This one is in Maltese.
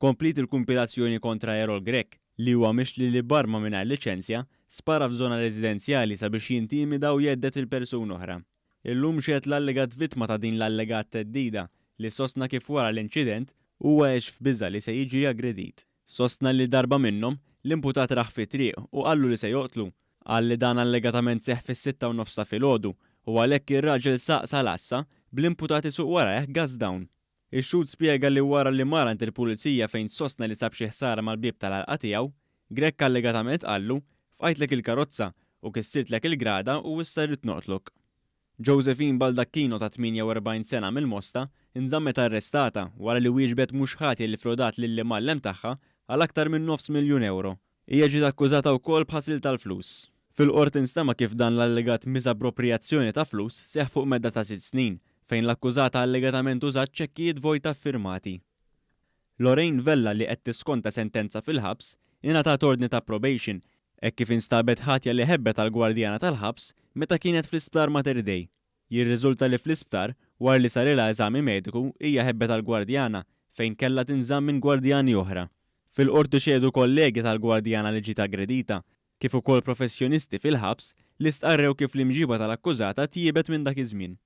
Komplit il-kumpilazzjoni kontra Errol Grech li huwa mixli li barma mingħajr liċenzja spara f'żona residenzjali sabiex jintimida u jeddet il-persuna oħra. Illum xiet l-allegat vittma ta' din l-allegat teddida li sostna kif wara l-inċident huwa għex f'biża li se jiġi aggredit. Sostna li darba minnhom l-imputat raħ fi triq u qallu li se joqtlu. Għalli dan allegatament seħħ fis-6:30 ta' filgħodu u għalhekk ir-raġel saqsa l-assa bl-imputati suq wara gas dawn. Ix-xhud spjega li wara li marant il-pulizija fejn sostna li sab xi ħsara mal-bieb tal-għalqa tiegħu, Grech allegatament qallu fqajtlek il-karozza u kissirtlek il-grada u issa rrid noqtlok. Josephine Baldacchino ta' 48 sena mill-Mosta inżammet arrestata wara li wieġbet mhux ħati li frodat lil mallem tagħha għal aktar minn €900,000. Hija ġiet akkużata wkoll b'ħasil tal-flus. Fil-qort instama kif dan l-allegat miżappropriazzjoni ta' flus seħħ fuq medda ta' 6 snin fejn l-akkużata allegatament użat ċekkijiet vojta firmati. Lorraine Vella li qed tiskonta sentenza fil-ħabs ingħatat ordni ta' probation hekk kif instabet ħatja li ħebbet tal-gwardjana tal-ħabs meta kienet fl-isptar Mater Dei. Jirriżulta li fl-isptar wara li sarilha eżami mediku hija ħebbet tal-gwardjana fejn kellha tinżamm minn gwardjani oħra. Fil-qorti xedu kollegi tal-gwardjana li ġiet aggredita kif ukoll professjonisti fil-ħabs li stqarrew kif l-imġiba tal-akkużata tiebet minn dak iż-żmien.